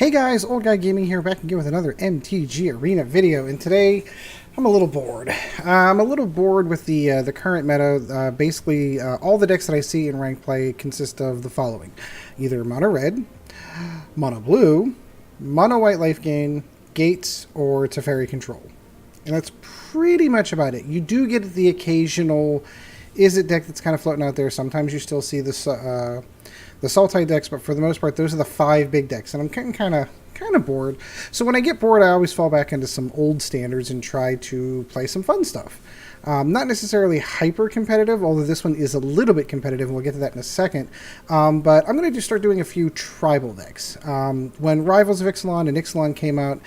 Hey guys, Old Guy Gaming here, back again with another MTG Arena video, and today I'm a little bored. I'm a little bored with the current meta. Basically, all the decks that I see in ranked play consist of the following: either mono red, mono blue, mono white life gain, gates, or Teferi control. And that's pretty much about it. You do get the occasional Izzet deck that's kind of floating out there. Sometimes you still see the Sultai decks, but for the most part, those are the 5 big decks, and I'm getting kind of bored. So when I get bored, I always fall back into some old standards and try to play some fun stuff. Not necessarily hyper competitive, although this one is a little bit competitive, and we'll get to that in a second. But I'm going to just start doing a few tribal decks. When Rivals of Ixalan and Ixalan came out,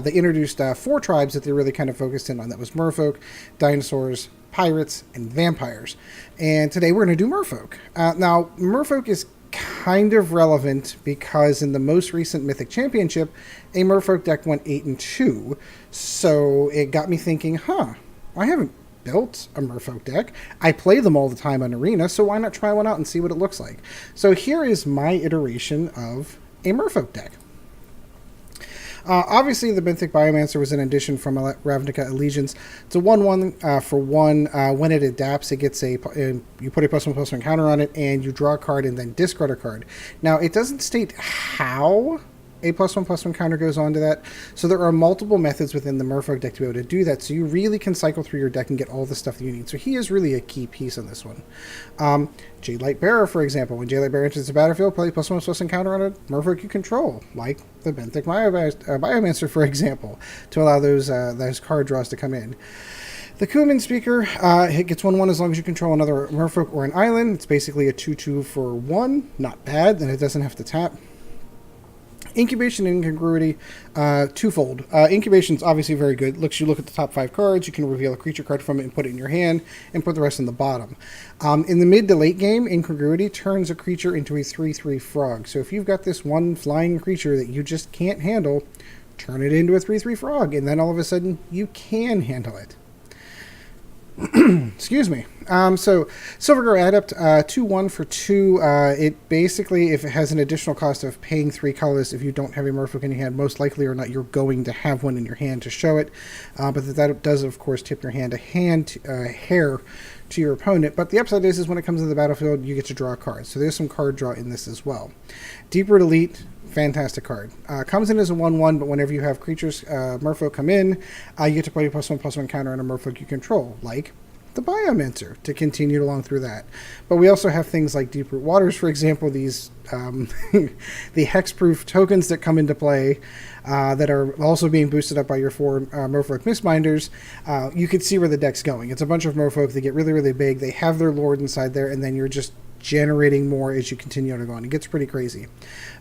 they introduced 4 tribes that they really kind of focused in on. That was Merfolk, Dinosaurs, Pirates, and Vampires. And today we're going to do Merfolk. Now, Merfolk is kind of relevant because in the most recent Mythic Championship, a Merfolk deck went 8-2. So it got me thinking, I haven't built a Merfolk deck. I play them all the time on Arena, so why not try one out and see what it looks like? So here is my iteration of a Merfolk deck. Obviously, the Benthic Biomancer was an addition from Ravnica Allegiance. It's a 1/1 for 1. When it adapts, it gets you put a +1/+1 counter on it, and you draw a card and then discard a card. Now, it doesn't state how a +1/+1 counter goes on to that, so there are multiple methods within the Merfolk deck to be able to do that, so you really can cycle through your deck and get all the stuff that you need. So he is really a key piece on this one. Jade Bearer, for example, when Jadelight Ranger enters the battlefield, play +1/+1 counter on a Merfolk you control, like the Benthic Biomancer, for example, to allow those card draws to come in. The Kumena Speaker, it gets 1/1 as long as you control another Merfolk or an island. It's basically a 2/2 for 1, not bad, and it doesn't have to tap. Incubation and Incongruity, twofold. Incubation's obviously very good. You look at the top 5 cards, you can reveal a creature card from it and put it in your hand, and put the rest in the bottom. In the mid to late game, Incongruity turns a creature into a 3/3 frog. So if you've got this one flying creature that you just can't handle, turn it into a 3/3 frog, and then all of a sudden, you can handle it. Excuse me. So Silvergill Adept, 2/1 for 2. It basically, if it has an additional cost of paying 3 colors, if you don't have a Merfolk in your hand, most likely or not, you're going to have one in your hand to show it. But that does, of course, tip your hand a hair to your opponent. But the upside is when it comes to the battlefield, you get to draw a card. So there's some card draw in this as well. Deeproot Elite, fantastic card. Comes in as a 1/1, but whenever you have creatures, Merfolk come in, you get to play a +1/+1 counter on a Merfolk you control, like the Biomancer, to continue along through that. But we also have things like Deeproot Waters, for example, these the hexproof tokens that come into play that are also being boosted up by your 4 Merfolk Mistbinders. You can see where the deck's going. It's a bunch of Merfolk. They get really, really big. They have their lord inside there, and then you're just generating more as you continue on to go on. It gets pretty crazy.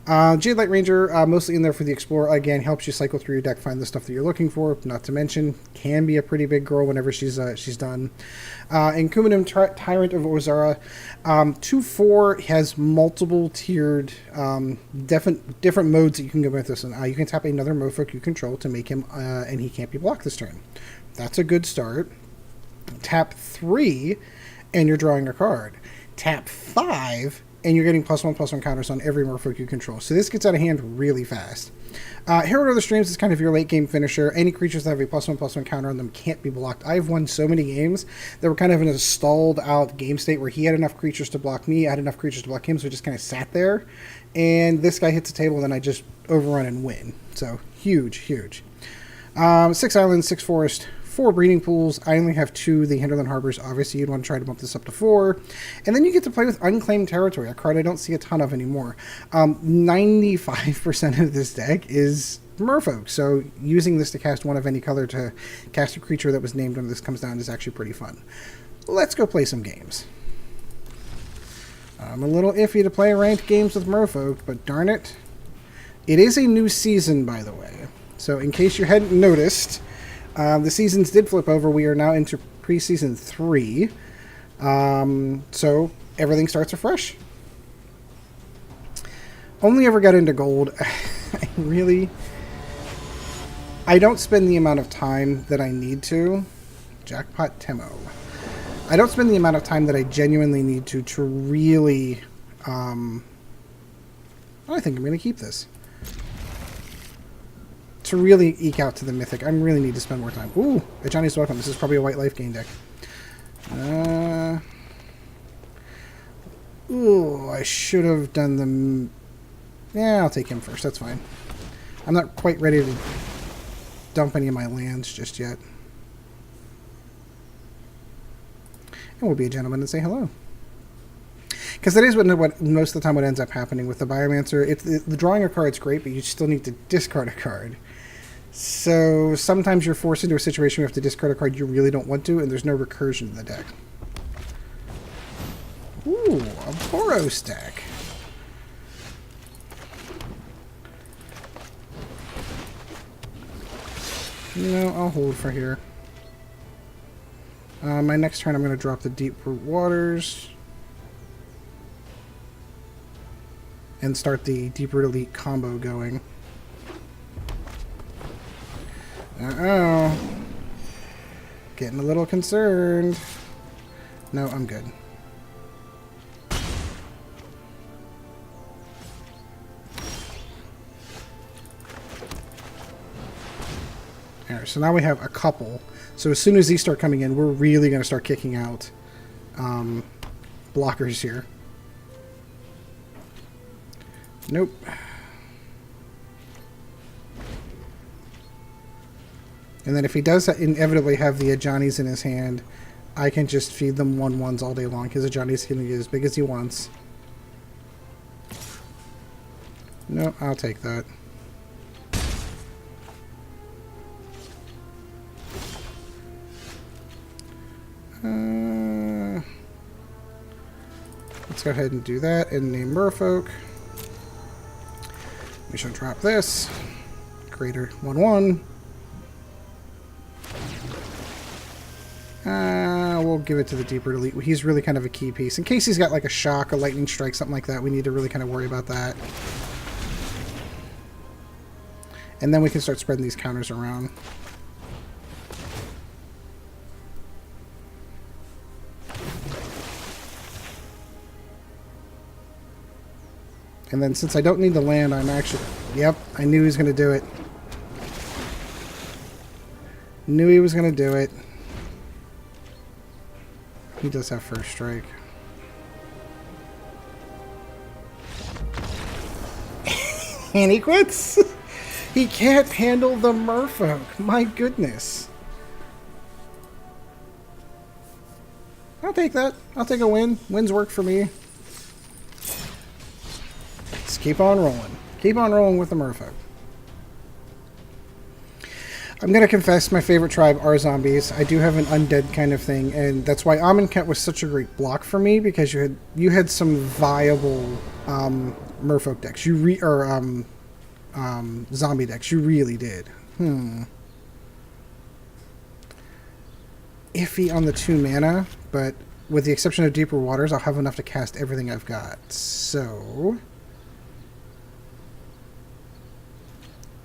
Jadelight Ranger, mostly in there for the Explorer. Again, helps you cycle through your deck, find the stuff that you're looking for. Not to mention, can be a pretty big girl whenever she's done. And Kumena Tyrant of Orazca, 2/4, has multiple tiered, different modes that you can go with this one. You can tap another Merfolk you control to make him, and he can't be blocked this turn. That's a good start. Tap 3, and you're drawing a card. Tap 5, and you're getting +1/+1 counters on every Merfolk you control. So this gets out of hand really fast. Herald of the Streams is kind of your late game finisher. Any creatures that have a +1/+1 counter on them can't be blocked. I've won so many games that were kind of in a stalled out game state where he had enough creatures to block me, I had enough creatures to block him, so it just kind of sat there. And this guy hits the table, and then I just overrun and win. So huge, huge. 6 islands, 6 forest, 4 breeding pools. I only have 2, the Hinterland Harbors. Obviously, you'd want to try to bump this up to 4. And then you get to play with Unclaimed Territory, a card I don't see a ton of anymore. 95% of this deck is Merfolk, so using this to cast one of any color to cast a creature that was named when this comes down is actually pretty fun. Let's go play some games. I'm a little iffy to play ranked games with Merfolk, but darn it. It is a new season, by the way. So in case you hadn't noticed, the seasons did flip over. We are now into preseason 3. So everything starts afresh. Only ever got into gold. I don't spend the amount of time that I need to. Jackpot Temo. I don't spend the amount of time that I genuinely need to really I think I'm going to keep this. to really eke out to the Mythic, I really need to spend more time. Ooh, a Johnny's Welcome. This is probably a white life gain deck. Ooh, I should have done them. Yeah, I'll take him first. That's fine. I'm not quite ready to dump any of my lands just yet. And we'll be a gentleman and say hello. Because that is what most of the time what ends up happening with the Biomancer. The drawing a card's great, but you still need to discard a card. So sometimes you're forced into a situation where you have to discard a card you really don't want to, and there's no recursion in the deck. Ooh, a Boros deck. No, I'll hold for here. My next turn I'm going to drop the Deeproot Waters. And start the Deeproot Elite combo going. Uh-oh. Getting a little concerned. No, I'm good. Alright, so now we have a couple. So as soon as these start coming in, we're really going to start kicking out blockers here. Nope. And then if he does inevitably have the Ajani's in his hand, I can just feed them 1/1s all day long. His Ajani's can get as big as he wants. No, I'll take that. Let's go ahead and do that and name Merfolk. We shall drop this. Greater 1/1. We'll give it to the Deeproot Elite. He's really kind of a key piece. In case he's got like a shock, a lightning strike, something like that, we need to really kind of worry about that. And then we can start spreading these counters around. And then since I don't need the land, I'm actually... Yep, I knew he was going to do it. Knew he was going to do it. He does have first strike. And he quits! He can't handle the Merfolk. My goodness. I'll take that. I'll take a win. Wins work for me. Let's keep on rolling. Keep on rolling with the Merfolk. I'm going to confess my favorite tribe are zombies. I do have an undead kind of thing, and that's why Amonkhet was such a great block for me, because you had some viable Merfolk decks. Zombie decks. You really did. Iffy on the 2 mana, but with the exception of Deeper Waters, I'll have enough to cast everything I've got. So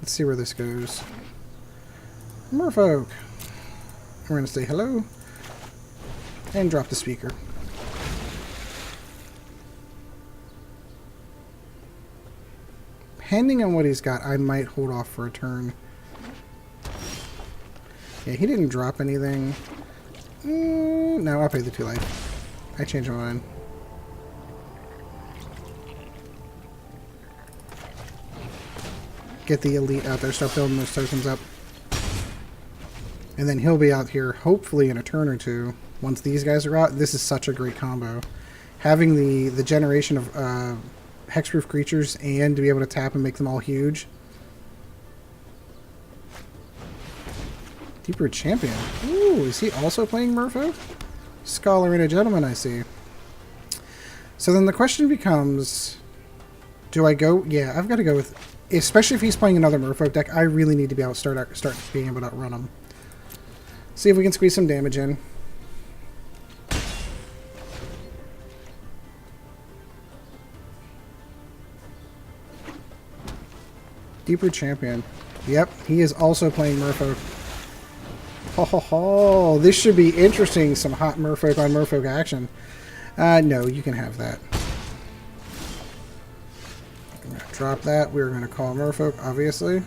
let's see where this goes. Merfolk. We're going to say hello. And drop the speaker. Depending on what he's got, I might hold off for a turn. Yeah, he didn't drop anything. No, I'll pay the 2 life. I changed my mind. Get the Elite out there, start building those tokens up. And then he'll be out here, hopefully in a turn or two. Once these guys are out, this is such a great combo. Having the generation of hexproof creatures and to be able to tap and make them all huge. Deeproot Champion. Ooh, is he also playing Merfolk? Scholar and a gentleman, I see. So then the question becomes, do I go? Yeah, I've got to go with, especially if he's playing another Merfolk deck, I really need to be able to start being able to outrun him. See if we can squeeze some damage in. Deeproot Champion. Yep, he is also playing Merfolk. Ho ho ho! This should be interesting. Some hot Merfolk on Merfolk action. No, you can have that. I'm going to drop that. We're going to call Merfolk, obviously.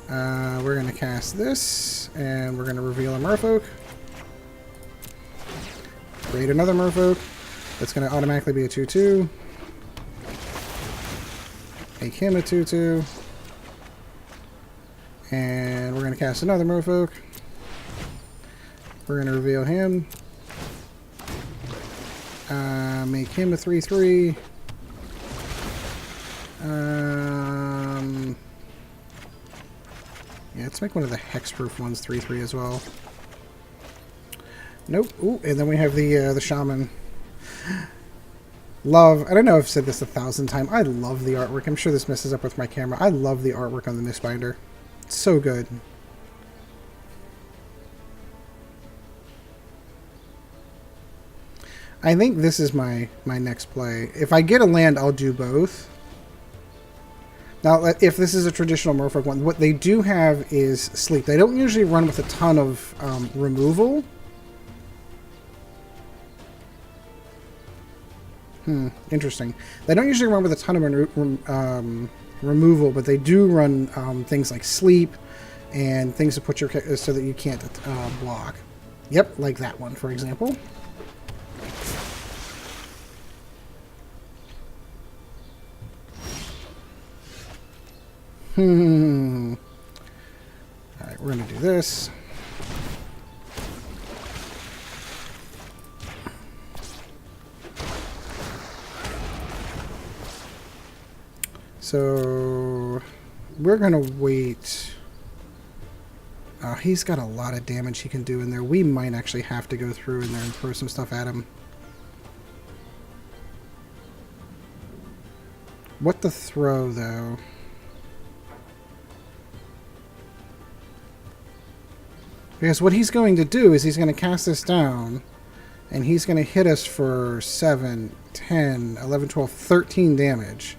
We're going to cast this, and we're going to reveal a Merfolk. Create another Merfolk. That's going to automatically be a 2/2. Make him a 2/2. And we're going to cast another Merfolk. We're going to reveal him. Make him a 3/3. Yeah, let's make one of the hexproof ones 3/3 as well. Nope. Ooh, and then we have the shaman. Love. I don't know if I've said this 1,000 times. I love the artwork. I'm sure this messes up with my camera. I love the artwork on the Mistbinder. It's so good. I think this is my next play. If I get a land, I'll do both. Now, if this is a traditional Merfolk one, what they do have is sleep. They don't usually run with a ton of removal. Interesting. They don't usually run with a ton of removal, but they do run things like sleep and things to put your so that you can't block. Yep, like that one, for example. Alright, we're going to do this. So, we're going to wait. He's got a lot of damage he can do in there. We might actually have to go through in there and throw some stuff at him. What to throw, though? Because what he's going to do is he's going to cast this down, and he's going to hit us for 7, 10, 11, 12, 13 damage.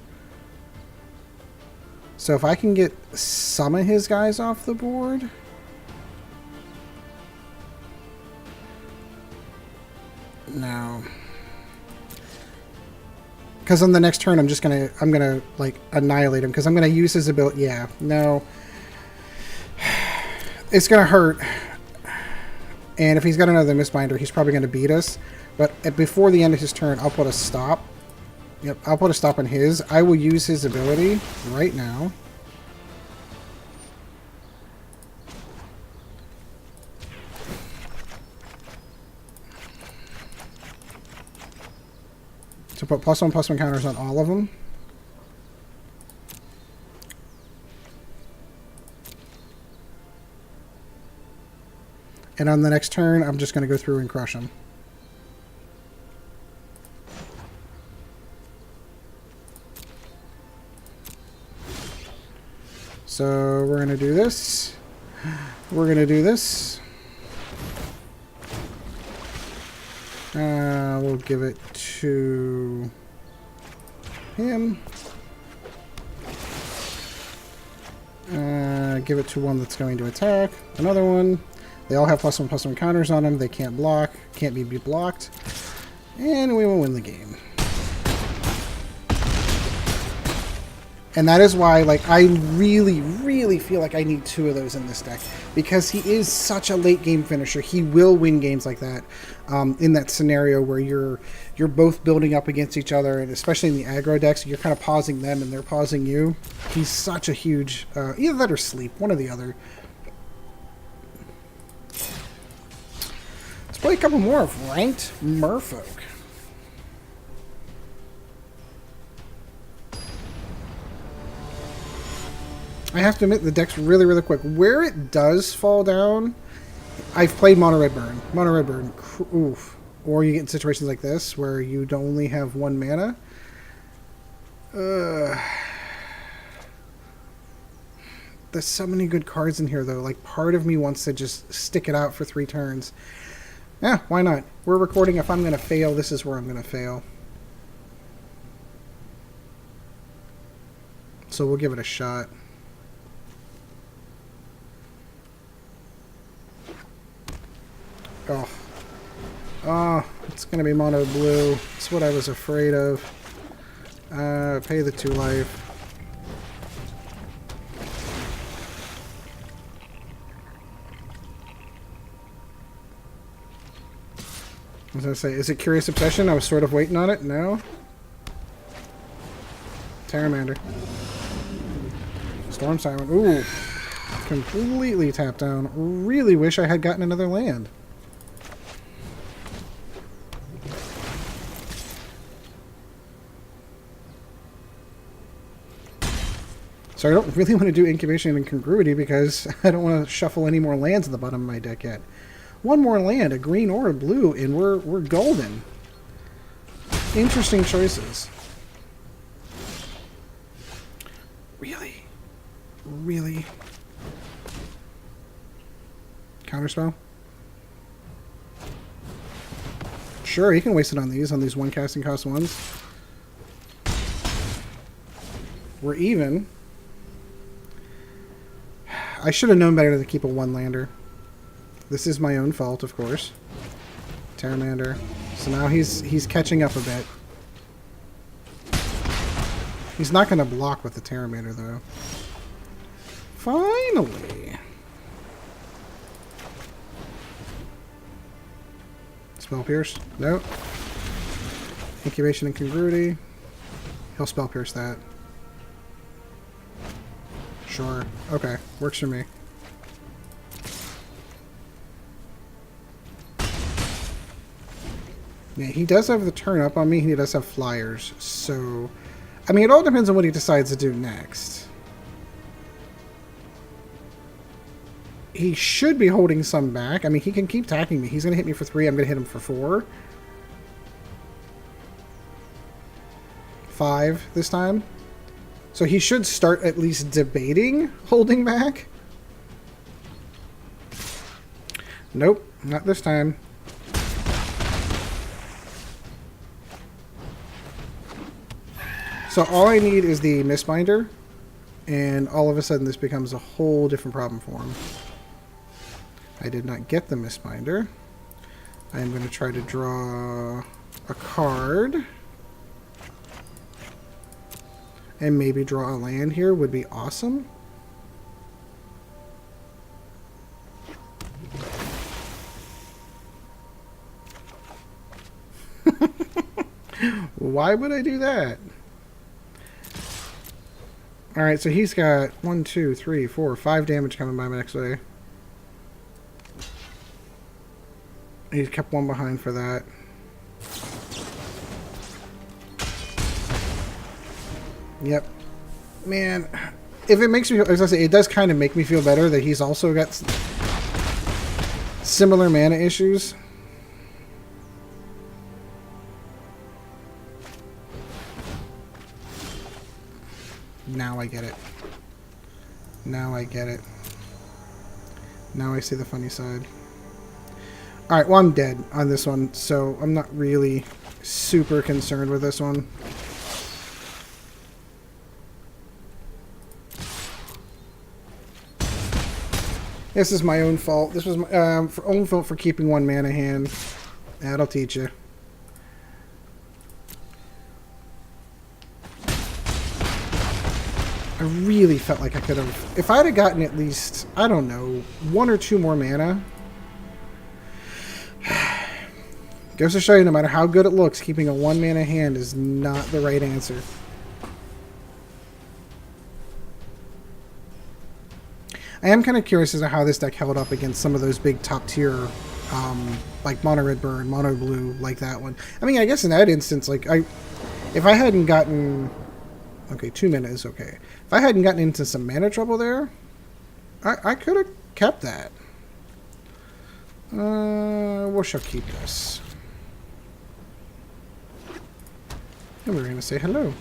So if I can get some of his guys off the board... No. Because on the next turn I'm gonna like annihilate him, because I'm gonna use his ability. Yeah, no. It's gonna hurt. And if he's got another Mistbinder, he's probably gonna beat us. But before the end of his turn, I'll put a stop. Yep, I'll put a stop on his. I will use his ability right now. To put +1/+1 counters on all of them. And on the next turn, I'm just going to go through and crush them. So we're going to do this. We're going to do this. We'll give it to him. Give it to one that's going to attack. Another one. They all have +1/+1 counters on them. They can't block. Can't be blocked. And we will win the game. And that is why, like, I really, really feel like I need 2 of those in this deck. Because he is such a late game finisher. He will win games like that. In that scenario where you're both building up against each other, and especially in the aggro decks, you're kind of pausing them and they're pausing you. He's such a huge... either that or sleep. One or the other. Let's play a couple more of Ranked Merfolk. I have to admit, the deck's really, really quick. Where it does fall down, I've played Mono Red Burn. Mono Red Burn, oof. Or you get in situations like this, where you only have 1 mana. There's so many good cards in here, though. Like, part of me wants to just stick it out for 3 turns. Yeah, why not? We're recording. If I'm going to fail, this is where I'm going to fail. So we'll give it a shot. Oh, it's going to be mono blue. It's what I was afraid of. Pay the 2 life. I was going to say, is it Curious Obsession? I was sort of waiting on it. No. Terramander. Storm Siren. Ooh. Completely tapped down. Really wish I had gotten another land. So I don't really want to do Incubation and Incongruity because I don't want to shuffle any more lands at the bottom of my deck yet. One more land, a green or a blue, and we're golden. Interesting choices. Really? Really? Counterspell? Sure, you can waste it on these one casting cost ones. We're even. I should have known better to keep a one-lander. This is my own fault, of course. Terramander. So now he's catching up a bit. He's not going to block with the Terramander, though. Finally! Spell Pierce? Nope. Incubation and Incongruity. He'll Spell Pierce that. Sure. Okay. Works for me. Yeah, he does have the turn up on me. He does have flyers. So, I mean, it all depends on what he decides to do next. He should be holding some back. I mean, he can keep attacking me. He's going to hit me for 3. I'm going to hit him for 4. 5 this time. So he should start at least debating holding back. Nope, not this time. So all I need is the Mistbinder, and all of a sudden this becomes a whole different problem for him. I did not get the Mistbinder. I am going to try to draw a card. And maybe draw a land here would be awesome. Why would I do that? Alright, so he's got 1, 2, 3, 4, 5 damage coming by my next way. He's kept 1 behind for that. Yep. Man, if it makes me, as I say, it does kind of make me feel better that he's also got similar mana issues. Now I get it. Now I get it. Now I see the funny side. Alright, well I'm dead on this one, so I'm not really super concerned with this one. This is my own fault. This was my own fault for keeping 1 mana hand. That'll teach you. I really felt like I could have... If I'd have gotten at least, I don't know, 1 or 2 more mana... Goes to show you, no matter how good it looks, keeping a 1 mana hand is not the right answer. I am kind of curious as to how this deck held up against some of those big top tier, like Mono Red Burn, Mono Blue, like that one. I mean, I guess in that instance, like, if I hadn't gotten... Okay, 2 mana is okay. If I hadn't gotten into some mana trouble there, I could have kept that. We shall keep this. And we're going to say hello.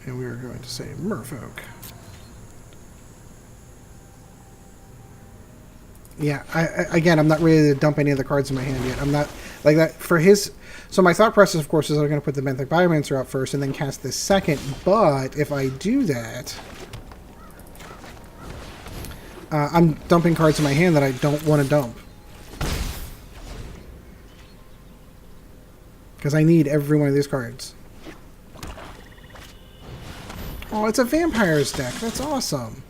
And we are going to say Merfolk. Yeah, again, I'm not ready to dump any of the cards in my hand yet. I'm not like that for his. So my thought process, of course, is I'm going to put the Benthic Biomancer out first and then cast this second. But if I do that, I'm dumping cards in my hand that I don't want to dump. Because I need every one of these cards. Oh, it's a Vampires deck. That's awesome.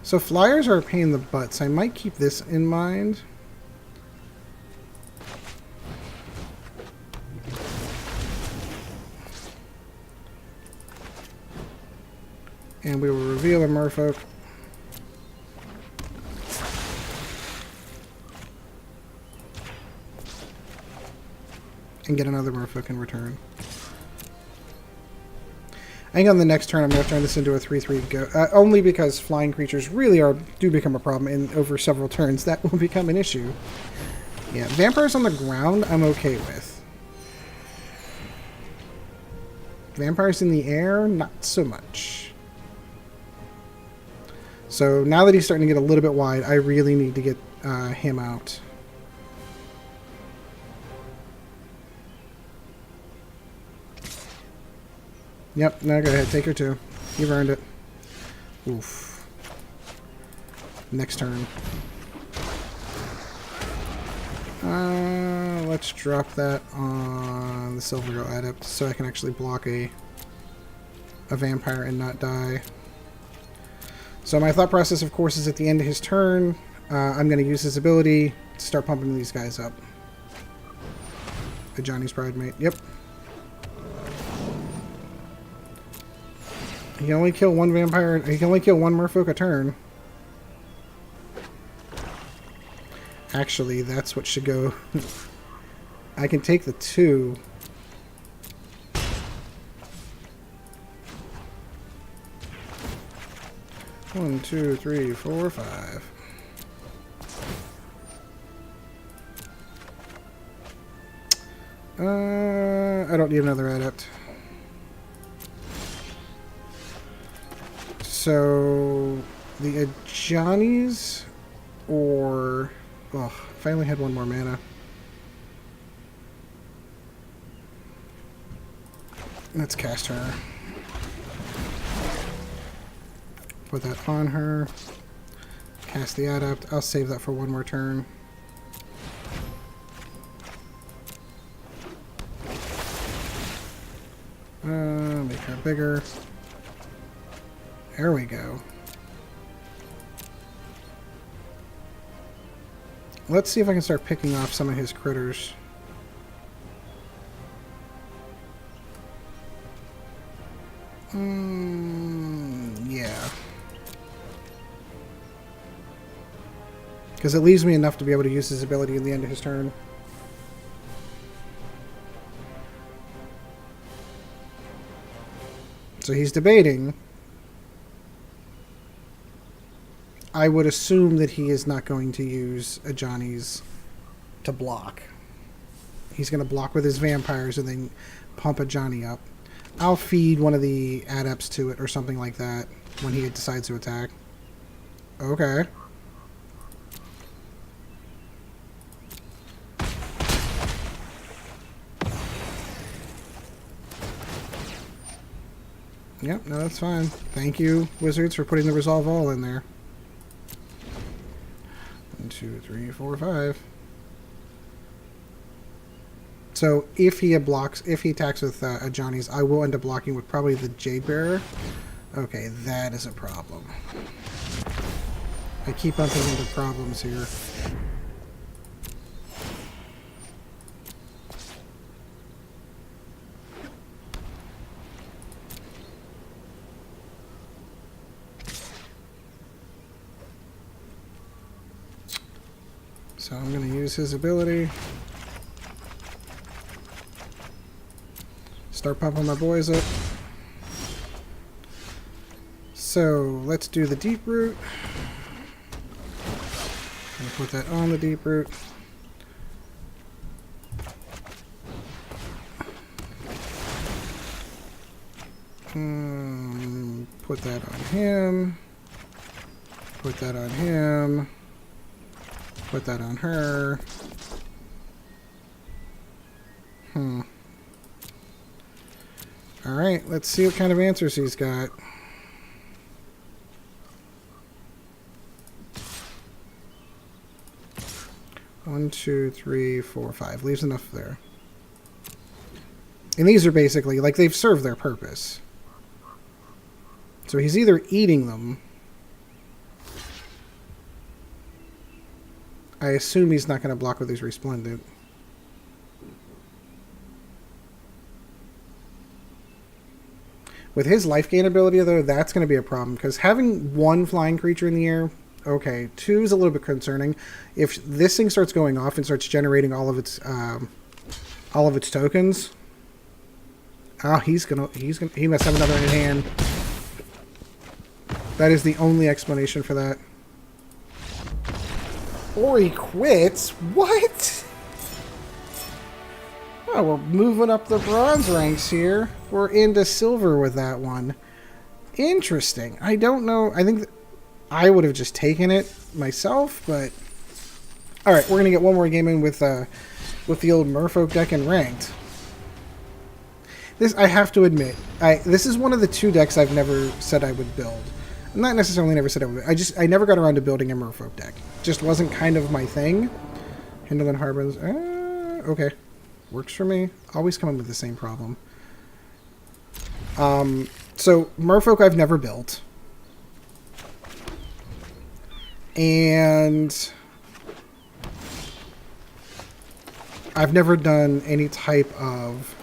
So flyers are a pain in the butt, so I might keep this in mind. And we will reveal a Merfolk. And get another Merfolk in return. I think on the next turn I'm going to turn this into a 3/3 go. Only because flying creatures really do become a problem, and over several turns that will become an issue. Yeah, vampires on the ground I'm okay with. Vampires in the air, not so much. So now that he's starting to get a little bit wide, I really need to get him out. Yep, no, go ahead. Take her too. You've earned it. Oof. Next turn. Let's drop that on the Silvergill Adept so I can actually block a vampire and not die. So my thought process, of course, is at the end of his turn, I'm going to use his ability to start pumping these guys up. A Johnny's Pridemate. Yep. He can only kill one vampire. He can only kill one Merfolk a turn. Actually, that's what should go. I can take the 2. One, 2, 3, 4, 5. I don't need another adept. So the Johnny's or if I only had one more mana. Let's cast her. Put that on her. Cast the Adept. I'll save that for one more turn. Make her bigger. There we go. Let's see if I can start picking off some of his critters. Yeah. Because it leaves me enough to be able to use his ability in the end of his turn. So he's debating. I would assume that he is not going to use a Johnny's to block. He's going to block with his vampires and then pump a Johnny up. I'll feed one of the adepts to it or something like that when he decides to attack. Okay. Yep, no, that's fine. Thank you, Wizards, for putting the Resolve All in there. 1, 2, 3, 4, 5. So if he attacks with a Johnny's, I will end up blocking with probably the Jade Bearer. Okay, that is a problem. I keep bumping into problems here. So I'm going to use his ability. Start pumping my boys up. So let's do the Deeproot. Gonna put that on the Deeproot. Put that on him. Put that on him. Put that on her. Alright, let's see what kind of answers he's got. One, two, three, four, five. Leaves enough there. And these are basically, like, they've served their purpose. So he's either eating them, I assume he's not going to block with his Resplendent. With his life gain ability, though, that's going to be a problem, because having one flying creature in the air, okay, 2 is a little bit concerning. If this thing starts going off and starts generating all of its tokens, oh, he must have another in hand. That is the only explanation for that. Or he quits? What? Oh, we're moving up the bronze ranks here. We're into silver with that one. Interesting. I don't know. I think I would have just taken it myself, but... Alright, we're going to get one more game in with the old Merfolk deck in ranked. This, I have to admit, this is one of the 2 decks I've never said I would build. Not necessarily never said I would. I never got around to building a Merfolk deck. Just wasn't kind of my thing. Hinterland Harbor. Okay. Works for me. Always coming with the same problem. So, Merfolk I've never built. And I've never done any type of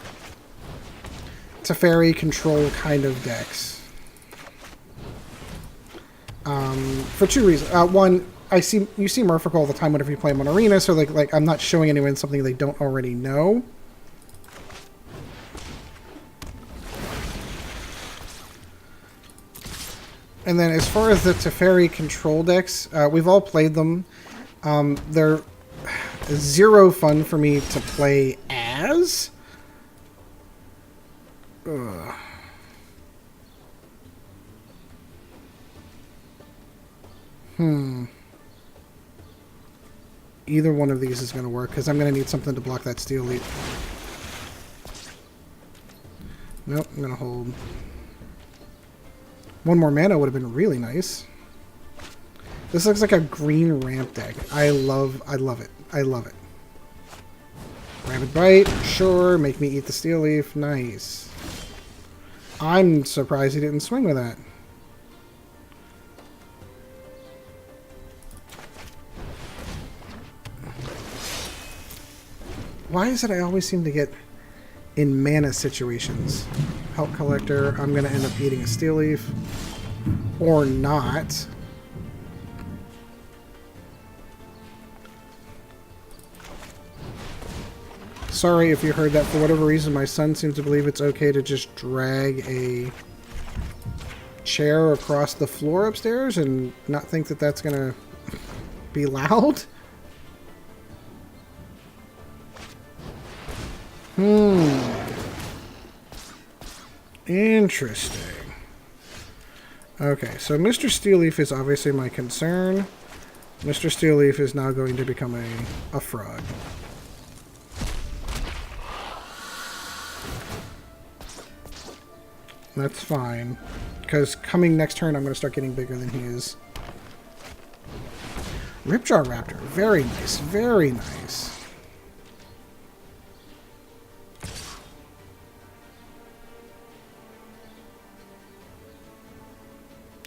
Teferi control kind of decks. For 2 reasons. One, you see Merfolk all the time whenever you play them on Arena, so like I'm not showing anyone something they don't already know. And then as far as the Teferi control decks, we've all played them. They're zero fun for me to play as. Ugh. Either one of these is going to work, because I'm going to need something to block that Steel Elite. Nope, I'm going to hold. One more mana would have been really nice. This looks like a green ramp deck. I love it. I love it. Rapid Bite, sure. Make me eat the Steel Leaf. Nice. I'm surprised he didn't swing with that. Why is it I always seem to get in mana situations? Help Collector, I'm going to end up eating a Steel Leaf. Or not. Sorry if you heard that. For whatever reason, my son seems to believe it's okay to just drag a chair across the floor upstairs and not think that that's going to be loud. Interesting. Okay, so Mr. Steel Leaf is obviously my concern. Mr. Steel Leaf is now going to become a fraud. That's fine, because coming next turn I'm going to start getting bigger than he is. Ripjaw Raptor, very nice, very nice.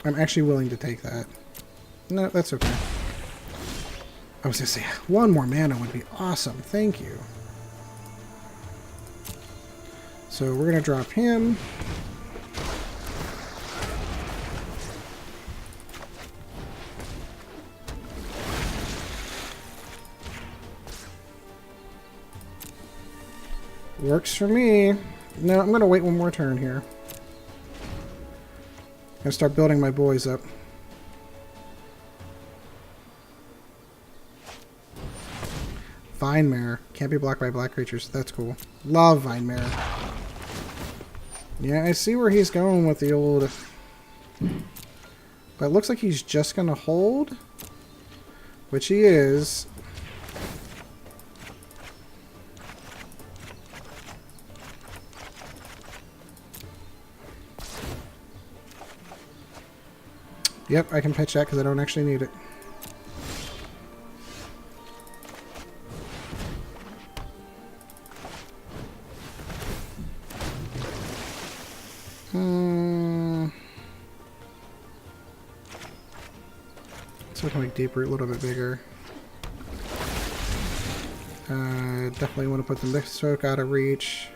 I'm actually willing to take that. No, that's okay. I was going to say, one more mana would be awesome. Thank you. So we're going to drop him. Works for me. No, I'm going to wait one more turn here. I'm going to start building my boys up. Vine Mare. Can't be blocked by black creatures. That's cool. Love Vine Mare. Yeah, I see where he's going with the old... But it looks like he's just going to hold. Which he is. Yep, I can pitch that because I don't actually need it. So we can make Deeproot a little bit bigger. Definitely want to put the Merfolk out of reach.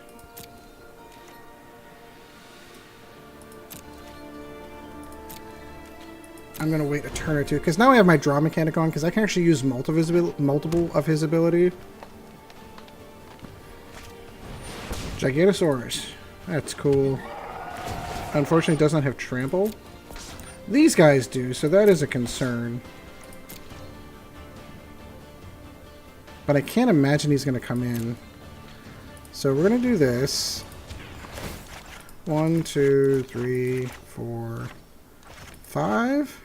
I'm going to wait a turn or two, because now I have my draw mechanic on, because I can actually use multiple of his ability. Gigantosaurus. That's cool. Unfortunately, it does not have trample. These guys do, so that is a concern. But I can't imagine he's going to come in. So we're going to do this. 1, 2, 3, 4, 5.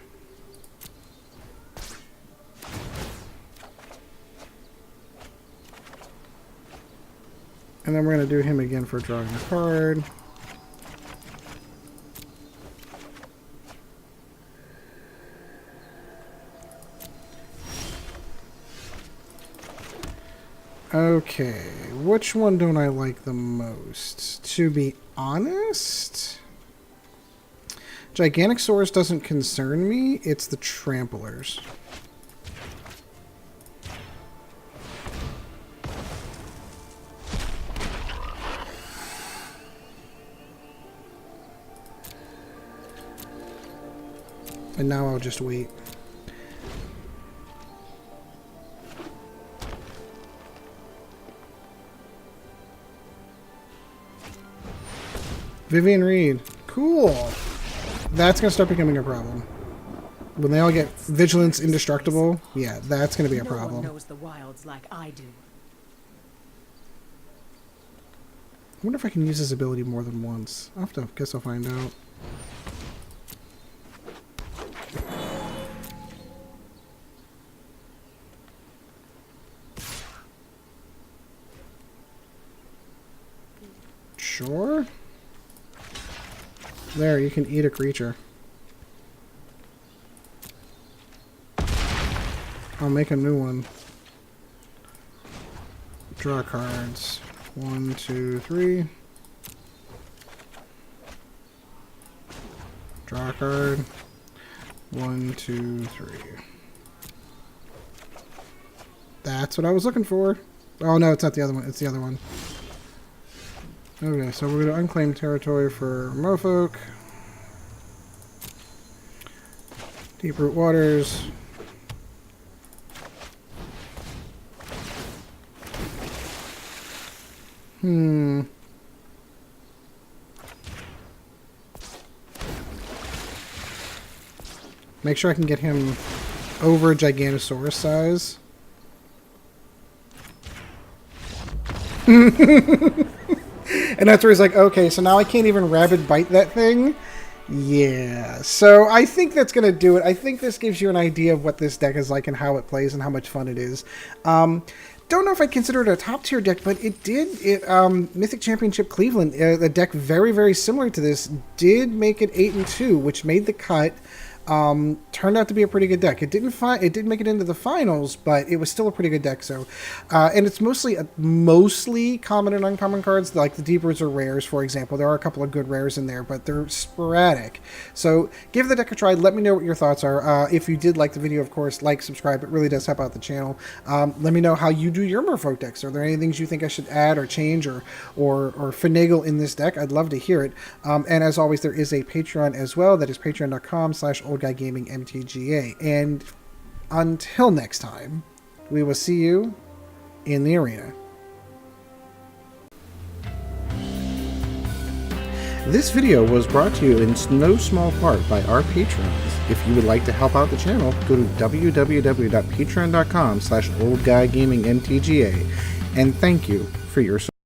And then we're going to do him again for drawing a card. Okay, which one don't I like the most? To be honest, Gigantosaurus doesn't concern me. It's the Tramplers. And now I'll just wait. Vivian Reed. Cool. That's going to start becoming a problem. When they all get Vigilance Indestructible, yeah, that's going to be a problem. No one knows the wilds like I do. I wonder if I can use his ability more than once. Guess I'll find out. Sure. There, you can eat a creature. I'll make a new one. Draw cards. 1, 2, 3. Draw a card. 1, 2, 3. That's what I was looking for. Oh no, it's not the other one. It's the other one. Okay, so we're going to Unclaimed Territory for Merfolk. Deeproot Waters. Make sure I can get him over Gigantosaurus size. And that's where he's like, okay, so now I can't even rabid bite that thing? Yeah. So I think that's going to do it. I think this gives you an idea of what this deck is like and how it plays and how much fun it is. Don't know if I'd consider it a top tier deck, but it did. Mythic Championship Cleveland, the deck very, very similar to this, did make it 8-2, which made the cut. Turned out to be a pretty good deck. It didn't make it into the finals, but it was still a pretty good deck. So, and it's mostly common and uncommon cards, like the Deeproots or rares, for example. There are a couple of good rares in there, but they're sporadic. So, give the deck a try. Let me know what your thoughts are. If you did like the video, of course, like, subscribe. It really does help out the channel. Let me know how you do your Merfolk decks. Are there any things you think I should add or change or finagle in this deck? I'd love to hear it. And as always, there is a Patreon as well. That is patreon.com/oldguygamingmtga. And until next time, we will see you in the arena. This video was brought to you in no small part by our patrons. If you would like to help out the channel, go to www.patreon.com/oldguygamingmtga, and thank you for your support.